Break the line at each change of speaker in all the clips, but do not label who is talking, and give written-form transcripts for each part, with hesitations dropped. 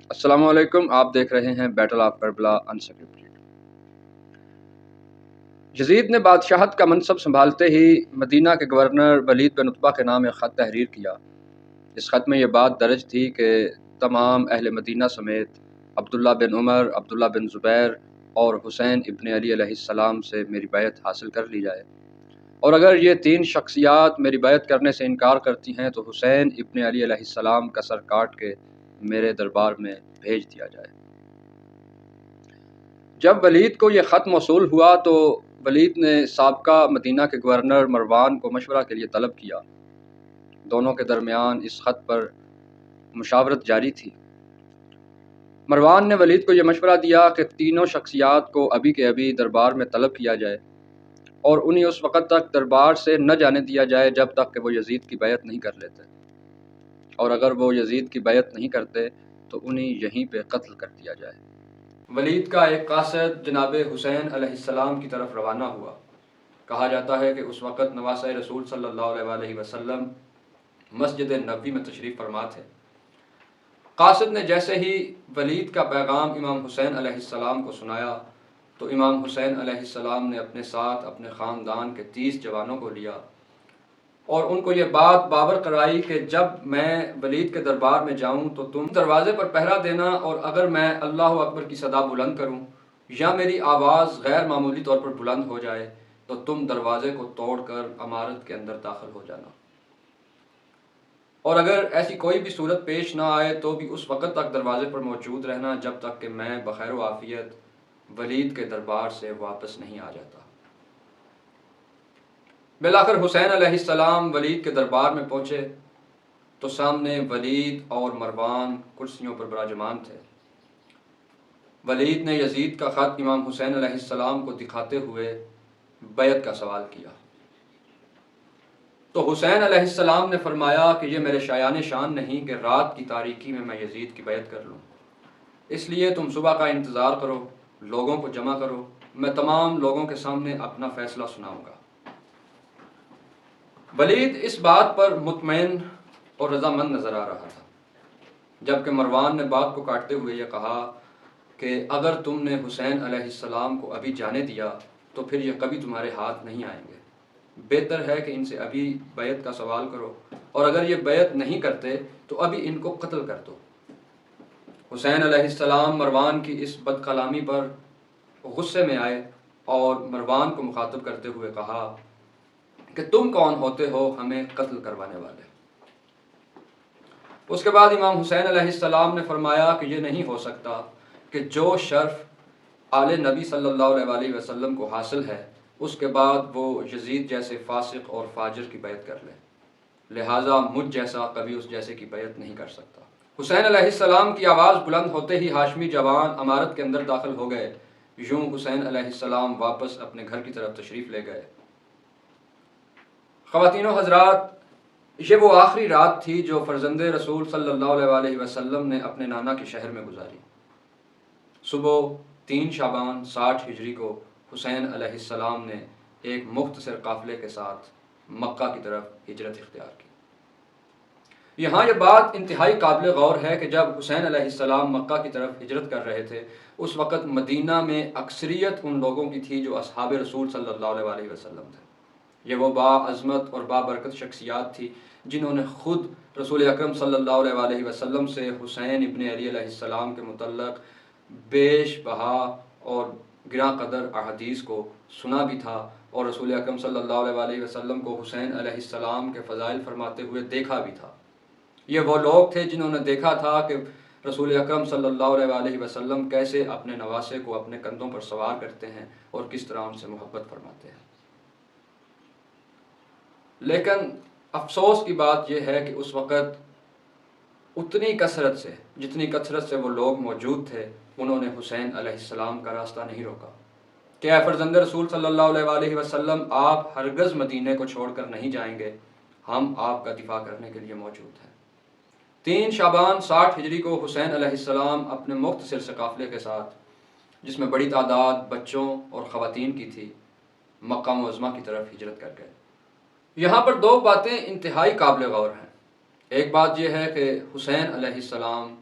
السلام علیکم، آپ دیکھ رہے ہیں بیٹل آف کربلا انسکرپٹڈ۔ یزید نے بادشاہت کا منصب سنبھالتے ہی مدینہ کے گورنر ولید بن عتبہ کے نام ایک خط تحریر کیا۔ اس خط میں یہ بات درج تھی کہ تمام اہل مدینہ سمیت عبداللہ بن عمر، عبداللہ بن زبیر اور حسین ابن علی علیہ السلام سے میری بیعت حاصل کر لی جائے، اور اگر یہ تین شخصیات میری بیعت کرنے سے انکار کرتی ہیں تو حسین ابن علی علیہ السلام کا سر کاٹ کے میرے دربار میں بھیج دیا جائے۔ جب ولید کو یہ خط موصول ہوا تو ولید نے سابقہ مدینہ کے گورنر مروان کو مشورہ کے لیے طلب کیا۔ دونوں کے درمیان اس خط پر مشاورت جاری تھی۔ مروان نے ولید کو یہ مشورہ دیا کہ تینوں شخصیات کو ابھی کے ابھی دربار میں طلب کیا جائے اور انہیں اس وقت تک دربار سے نہ جانے دیا جائے جب تک کہ وہ یزید کی بیعت نہیں کر لیتے، اور اگر وہ یزید کی بیعت نہیں کرتے تو انہیں یہیں پہ قتل کر دیا جائے۔ ولید کا ایک قاصد جناب حسین علیہ السلام کی طرف روانہ ہوا۔ کہا جاتا ہے کہ اس وقت نواسۂ رسول صلی اللہ علیہ وسلم مسجد نبوی میں تشریف فرما تھے۔ قاصد نے جیسے ہی ولید کا پیغام امام حسین علیہ السلام کو سنایا تو امام حسین علیہ السلام نے اپنے ساتھ اپنے خاندان کے 30 جوانوں کو لیا اور ان کو یہ بات باور کرائی کہ جب میں ولید کے دربار میں جاؤں تو تم دروازے پر پہرا دینا، اور اگر میں اللہ اکبر کی صدا بلند کروں یا میری آواز غیر معمولی طور پر بلند ہو جائے تو تم دروازے کو توڑ کر عمارت کے اندر داخل ہو جانا، اور اگر ایسی کوئی بھی صورت پیش نہ آئے تو بھی اس وقت تک دروازے پر موجود رہنا جب تک کہ میں بخیر و عافیت ولید کے دربار سے واپس نہیں آ جاتا۔ بالآخر حسین علیہ السلام ولید کے دربار میں پہنچے تو سامنے ولید اور مروان کرسیوں پر براجمان تھے۔ ولید نے یزید کا خط امام حسین علیہ السلام کو دکھاتے ہوئے بیعت کا سوال کیا تو حسین علیہ السلام نے فرمایا کہ یہ میرے شایان شان نہیں کہ رات کی تاریکی میں یزید کی بیعت کر لوں، اس لیے تم صبح کا انتظار کرو، لوگوں کو جمع کرو، میں تمام لوگوں کے سامنے اپنا فیصلہ سناؤں گا۔ ولید اس بات پر مطمئن اور رضامند نظر آ رہا تھا، جبکہ مروان نے بات کو کاٹتے ہوئے یہ کہا کہ اگر تم نے حسین علیہ السلام کو ابھی جانے دیا تو پھر یہ کبھی تمہارے ہاتھ نہیں آئیں گے، بہتر ہے کہ ان سے ابھی بیعت کا سوال کرو، اور اگر یہ بیعت نہیں کرتے تو ابھی ان کو قتل کر دو۔ حسین علیہ السلام مروان کی اس بد کلامی پر غصے میں آئے اور مروان کو مخاطب کرتے ہوئے کہا کہ تم کون ہوتے ہو ہمیں قتل کروانے والے؟ اس کے بعد امام حسین علیہ السلام نے فرمایا کہ یہ نہیں ہو سکتا کہ جو شرف آل نبی صلی اللہ علیہ وسلم کو حاصل ہے اس کے بعد وہ یزید جیسے فاسق اور فاجر کی بیعت کر لے، لہٰذا مجھ جیسا کبھی اس جیسے کی بیعت نہیں کر سکتا۔ حسین علیہ السلام کی آواز بلند ہوتے ہی ہاشمی جوان عمارت کے اندر داخل ہو گئے۔ یوں حسین علیہ السلام واپس اپنے گھر کی طرف تشریف لے گئے۔ خواتین و حضرات، یہ وہ آخری رات تھی جو فرزند رسول صلی اللہ علیہ وسلم نے اپنے نانا کے شہر میں گزاری۔ صبح 3 شعبان 60 ہجری کو حسین علیہ السلام نے ایک مختصر قافلے کے ساتھ مکہ کی طرف ہجرت اختیار کی۔ یہاں یہ بات انتہائی قابل غور ہے کہ جب حسین علیہ السلام مکہ کی طرف ہجرت کر رہے تھے اس وقت مدینہ میں اکثریت ان لوگوں کی تھی جو اصحاب رسول صلی اللہ علیہ وسلم تھے۔ یہ وہ باعظمت اور بابرکت شخصیات تھی جنہوں نے خود رسول اکرم صلی اللہ علیہ وسلم سے حسین ابن علی علیہ السلام کے متعلق بیش بہا اور گراں قدر احادیث کو سنا بھی تھا، اور رسول اکرم صلی اللہ علیہ وسلم کو حسین علیہ السلام کے فضائل فرماتے ہوئے دیکھا بھی تھا۔ یہ وہ لوگ تھے جنہوں نے دیکھا تھا کہ رسول اکرم صلی اللہ علیہ وسلم کیسے اپنے نواسے کو اپنے کندھوں پر سوار کرتے ہیں اور کس طرح ان سے محبت فرماتے ہیں۔ لیکن افسوس کی بات یہ ہے کہ اس وقت اتنی کثرت سے جتنی کثرت سے وہ لوگ موجود تھے انہوں نے حسین علیہ السلام کا راستہ نہیں روکا کہ اے فرزند رسول صلی اللہ علیہ وسلم، آپ ہرگز مدینے کو چھوڑ کر نہیں جائیں گے، ہم آپ کا دفاع کرنے کے لیے موجود ہیں۔ 3 شعبان 60 ہجری کو حسین علیہ السلام اپنے مختصر سے قافلے کے ساتھ، جس میں بڑی تعداد بچوں اور خواتین کی تھی، مکہ معظمہ کی طرف ہجرت کر گئے۔ یہاں پر 2 باتیں انتہائی قابل غور ہیں۔ ایک بات یہ ہے کہ حسین علیہ السلام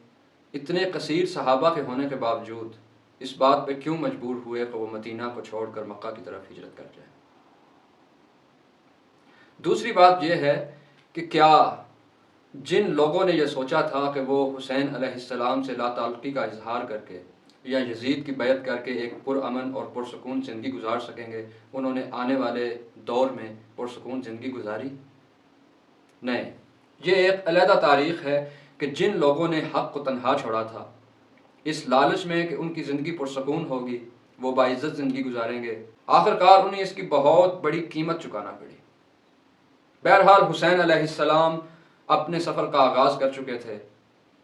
اتنے قصیر صحابہ کے ہونے کے باوجود اس بات پہ کیوں مجبور ہوئے کہ وہ مدینہ کو چھوڑ کر مکہ کی طرف ہجرت کر جائیں؟ دوسری بات یہ ہے کہ کیا جن لوگوں نے یہ سوچا تھا کہ وہ حسین علیہ السلام سے لا تعلقی کا اظہار کر کے یا یزید کی بیعت کر کے ایک پرامن اور پرسکون زندگی گزار سکیں گے، انہوں نے آنے والے دور میں پرسکون زندگی گزاری؟ نہیں، یہ ایک علیحدہ تاریخ ہے کہ جن لوگوں نے حق کو تنہا چھوڑا تھا اس لالچ میں کہ ان کی زندگی پرسکون ہوگی، وہ باعزت زندگی گزاریں گے، آخرکار انہیں اس کی بہت بڑی قیمت چکانا پڑی۔ بہرحال حسین علیہ السلام اپنے سفر کا آغاز کر چکے تھے،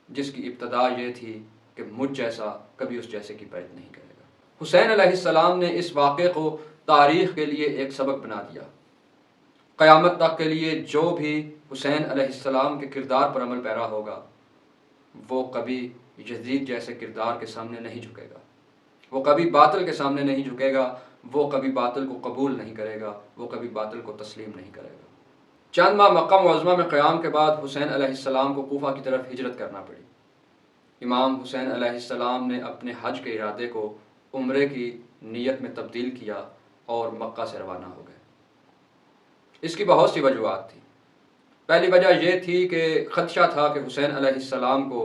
جس کی ابتدا یہ تھی کہ مجھ جیسا کبھی اس جیسے کی بیعت نہیں کرے گا۔ حسین علیہ السلام نے اس واقعے کو تاریخ کے لیے ایک سبق بنا دیا۔ قیامت تک کے لیے جو بھی حسین علیہ السلام کے کردار پر عمل پیرا ہوگا وہ کبھی یزید جیسے کردار کے سامنے نہیں جھکے گا، وہ کبھی باطل کے سامنے نہیں جھکے گا، وہ کبھی باطل کو قبول نہیں کرے گا، وہ کبھی باطل کو تسلیم نہیں کرے گا۔ چند ماہ مکہ معظمہ میں قیام کے بعد حسین علیہ السلام کو کوفہ کی طرف ہجرت کرنا پڑی۔ امام حسین علیہ السلام نے اپنے حج کے ارادے کو عمرے کی نیت میں تبدیل کیا اور مکہ سے روانہ ہو گئے۔ اس کی بہت سی وجوہات تھیں۔ پہلی وجہ یہ تھی کہ خدشہ تھا کہ حسین علیہ السلام کو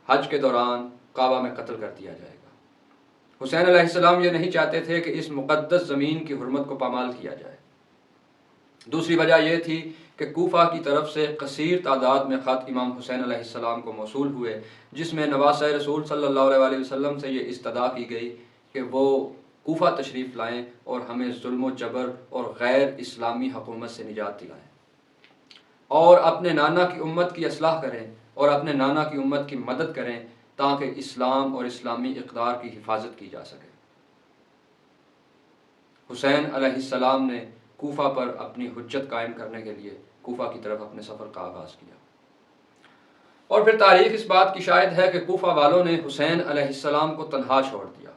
حج کے دوران کعبہ میں قتل کر دیا جائے گا۔ حسین علیہ السلام یہ نہیں چاہتے تھے کہ اس مقدس زمین کی حرمت کو پامال کیا جائے۔ دوسری وجہ یہ تھی کہ کوفہ کی طرف سے کثیر تعداد میں خط امام حسین علیہ السلام کو موصول ہوئے، جس میں نواسہ رسول صلی اللہ علیہ وسلم سے یہ استدعا کی گئی کہ وہ کوفہ تشریف لائیں اور ہمیں ظلم و جبر اور غیر اسلامی حکومت سے نجات دلائیں، اور اپنے نانا کی امت کی اصلاح کریں اور اپنے نانا کی امت کی مدد کریں تاکہ اسلام اور اسلامی اقدار کی حفاظت کی جا سکے۔ حسین علیہ السلام نے کوفہ پر اپنی حجت قائم کرنے کے لیے کوفہ کی طرف اپنے سفر کا آغاز کیا، اور پھر تاریخ اس بات کی شاہد ہے کہ کوفہ والوں نے حسین علیہ السلام کو تنہا چھوڑ دیا،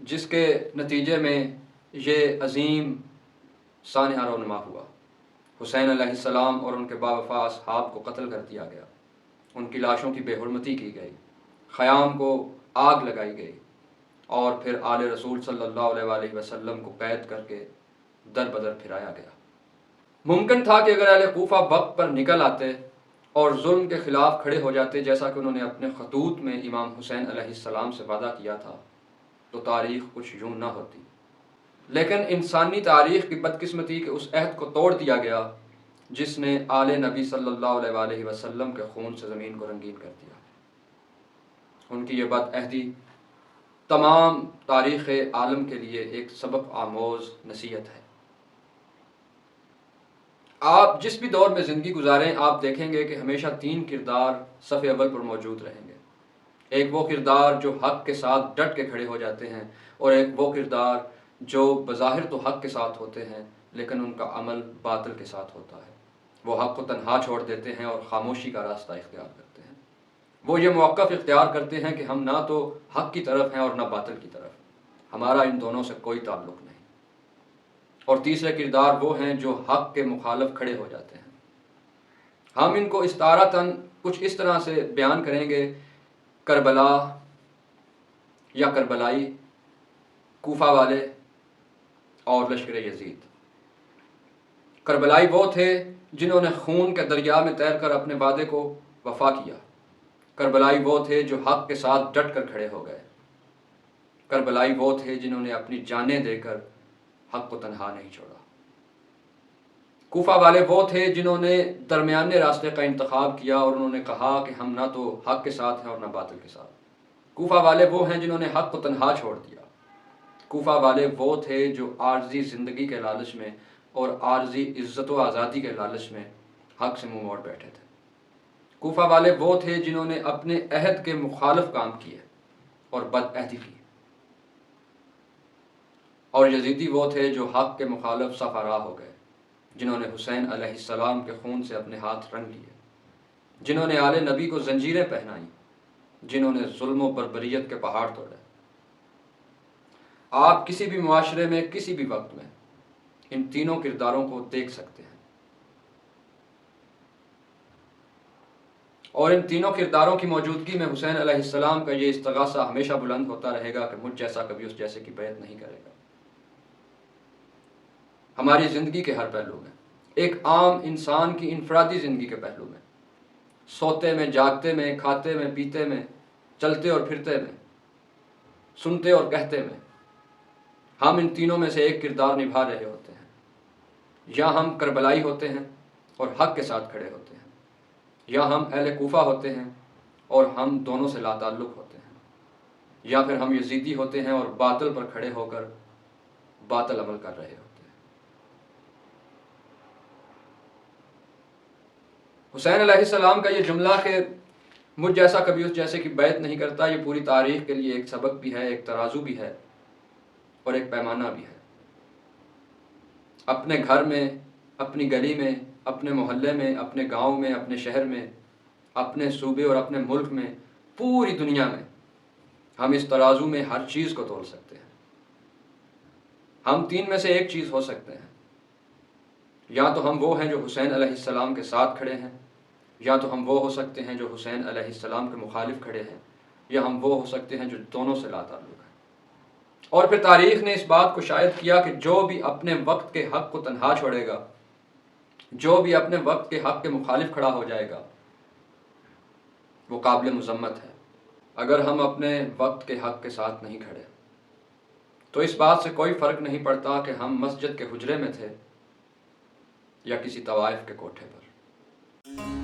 جس کے نتیجے میں یہ عظیم سانحہ رونما ہوا۔ حسین علیہ السلام اور ان کے باوفا اصحاب کو قتل کر دیا گیا، ان کی لاشوں کی بے حرمتی کی گئی، خیام کو آگ لگائی گئی، اور پھر آل رسول صلی اللہ علیہ وسلم کو قید کر کے در بدر پھرایا گیا۔ ممکن تھا کہ اگر اہل کوفہ وقت پر نکل آتے اور ظلم کے خلاف کھڑے ہو جاتے، جیسا کہ انہوں نے اپنے خطوط میں امام حسین علیہ السلام سے وعدہ کیا تھا، تو تاریخ کچھ یوں نہ ہوتی۔ لیکن انسانی تاریخ کی بدقسمتی کہ اس عہد کو توڑ دیا گیا جس نے آل نبی صلی اللہ علیہ وسلم کے خون سے زمین کو رنگین کر دیا۔ ان کی یہ بد عہدی تمام تاریخ عالم کے لیے ایک سبق آموز نصیحت ہے۔ آپ جس بھی دور میں زندگی گزاریں، آپ دیکھیں گے کہ ہمیشہ تین کردار صف اول پر موجود رہیں گے۔ ایک وہ کردار جو حق کے ساتھ ڈٹ کے کھڑے ہو جاتے ہیں، اور ایک وہ کردار جو بظاہر تو حق کے ساتھ ہوتے ہیں لیکن ان کا عمل باطل کے ساتھ ہوتا ہے۔ وہ حق کو تنہا چھوڑ دیتے ہیں اور خاموشی کا راستہ اختیار کرتے ہیں۔ وہ یہ موقف اختیار کرتے ہیں کہ ہم نہ تو حق کی طرف ہیں اور نہ باطل کی طرف، ہمارا ان دونوں سے کوئی تعلق نہیں۔ اور تیسرے کردار وہ ہیں جو حق کے مخالف کھڑے ہو جاتے ہیں۔ ہم ان کو استعارتاً کچھ اس طرح سے بیان کریں گے: کربلا یا کربلائی، کوفہ والے اور لشکر یزید۔ کربلائی وہ تھے جنہوں نے خون کے دریا میں تیر کر اپنے وعدے کو وفا کیا۔ کربلائی وہ تھے جو حق کے ساتھ ڈٹ کر کھڑے ہو گئے۔ کربلائی وہ تھے جنہوں نے اپنی جانیں دے کر حق کو تنہا نہیں چھوڑا۔ کوفہ والے وہ تھے جنہوں نے درمیانے راستے کا انتخاب کیا اور انہوں نے کہا کہ ہم نہ تو حق کے ساتھ ہیں اور نہ باطل کے ساتھ۔ کوفہ والے وہ ہیں جنہوں نے حق کو تنہا چھوڑ دیا۔ کوفہ والے وہ تھے جو عارضی زندگی کے لالچ میں اور عارضی عزت و آزادی کے لالچ میں حق سے منہ موڑ بیٹھے تھے۔ کوفہ والے وہ تھے جنہوں نے اپنے عہد کے مخالف کام کیے اور بد عہدی کی۔ اور یزیدی وہ تھے جو حق کے مخالف سفارا ہو گئے، جنہوں نے حسین علیہ السلام کے خون سے اپنے ہاتھ رنگ لیے، جنہوں نے آل نبی کو زنجیریں پہنائیں، جنہوں نے ظلم و بربریت کے پہاڑ توڑے۔ آپ کسی بھی معاشرے میں کسی بھی وقت میں ان تینوں کرداروں کو دیکھ سکتے ہیں۔ اور ان تینوں کرداروں کی موجودگی میں حسین علیہ السلام کا یہ استغاثہ ہمیشہ بلند ہوتا رہے گا کہ مجھ جیسا کبھی اس جیسے کی بیعت نہیں کرے گا۔ ہماری زندگی کے ہر پہلو میں، ایک عام انسان کی انفرادی زندگی کے پہلو میں، سوتے میں، جاگتے میں، کھاتے میں، پیتے میں، چلتے اور پھرتے میں، سنتے اور کہتے میں، ہم ان تینوں میں سے ایک کردار نبھا رہے ہوتے ہیں۔ یا ہم کربلائی ہوتے ہیں اور حق کے ساتھ کھڑے ہوتے ہیں، یا ہم اہل کوفہ ہوتے ہیں اور ہم دونوں سے لا تعلق ہوتے ہیں، یا پھر ہم یزیدی ہوتے ہیں اور باطل پر کھڑے ہو کر باطل عمل کر رہے ہوتے ہیں۔ حسین علیہ السلام کا یہ جملہ کہ مجھ جیسا کبھی اس جیسے کی بیعت نہیں کرتا، یہ پوری تاریخ کے لیے ایک سبق بھی ہے، ایک ترازو بھی ہے اور ایک پیمانہ بھی ہے۔ اپنے گھر میں، اپنی گلی میں، اپنے محلے میں، اپنے گاؤں میں، اپنے شہر میں، اپنے صوبے اور اپنے ملک میں، پوری دنیا میں ہم اس ترازو میں ہر چیز کو تول سکتے ہیں۔ ہم تین میں سے ایک چیز ہو سکتے ہیں، یا تو ہم وہ ہیں جو حسین علیہ السلام کے ساتھ کھڑے ہیں، یا تو ہم وہ ہو سکتے ہیں جو حسین علیہ السلام کے مخالف کھڑے ہیں، یا ہم وہ ہو سکتے ہیں جو دونوں سے لا تعلق ہیں۔ اور پھر تاریخ نے اس بات کو شاہد کیا کہ جو بھی اپنے وقت کے حق کو تنہا چھوڑے گا، جو بھی اپنے وقت کے حق کے مخالف کھڑا ہو جائے گا، وہ قابل مذمت ہے۔ اگر ہم اپنے وقت کے حق کے ساتھ نہیں کھڑے تو اس بات سے کوئی فرق نہیں پڑتا کہ ہم مسجد کے حجرے میں تھے یا کسی طوائف کے کوٹھے پر۔